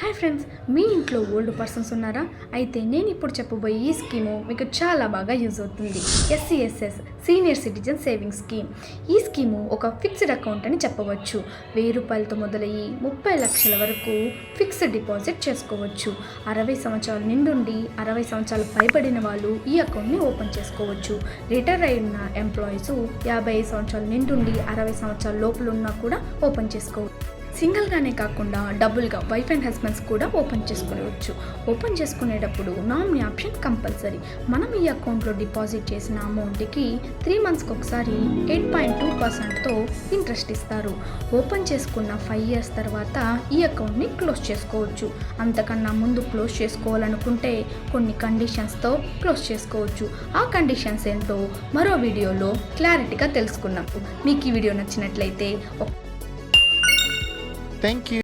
Hi friends, మీ ఇంట్లో old persons ఉన్నారా? అయితే నేను ఇప్పుడు చెప్పబోయే ఈ స్కీము మీకు చాలా బాగా యూజ్ అవుతుంది. SCSS senior citizen savings scheme. ఈ స్కీము ఒక ఫిక్స్డ్ అకౌంట్ అని చెప్పవచ్చు. 1000 రూపాయలతో మొదలయ్యి 30 లక్షల వరకు ఫిక్స్డ్ డిపాజిట్ చేసుకోవచ్చు. 60 సంవత్సరాలు నిండుండి 60 సంవత్సరాలు పైబడిన వాళ్ళు ఈ అకౌంట్ని ఓపెన్ చేసుకోవచ్చు. రిటైర్ అయిన ఎంప్లాయీస్ 55 సంవత్సరాలు నిండుండి 60 సంవత్సరాల లోపల ఉన్నా కూడా ఓపెన్ చేసుకోవచ్చు. సింగిల్గానే కాకుండా డబుల్గా వైఫ్ అండ్ హస్బెండ్స్ కూడా ఓపెన్ చేసుకునేవచ్చు. ఓపెన్ చేసుకునేటప్పుడు నామినీ ఆప్షన్ కంపల్సరీ. మనం ఈ అకౌంట్లో డిపాజిట్ చేసిన అమౌంట్కి 3 మంత్స్కి ఒకసారి 8.2%తో ఇంట్రెస్ట్ ఇస్తారు. ఓపెన్ చేసుకున్న 5 ఇయర్స్ తర్వాత ఈ అకౌంట్ని క్లోజ్ చేసుకోవచ్చు. అంతకన్నా ముందు క్లోజ్ చేసుకోవాలనుకుంటే కొన్ని కండిషన్స్తో క్లోజ్ చేసుకోవచ్చు. ఆ కండిషన్స్ ఏంటో మరో వీడియోలో క్లారిటీగా తెలుసుకున్నాం. మీకు ఈ వీడియో నచ్చినట్లయితే Thank you.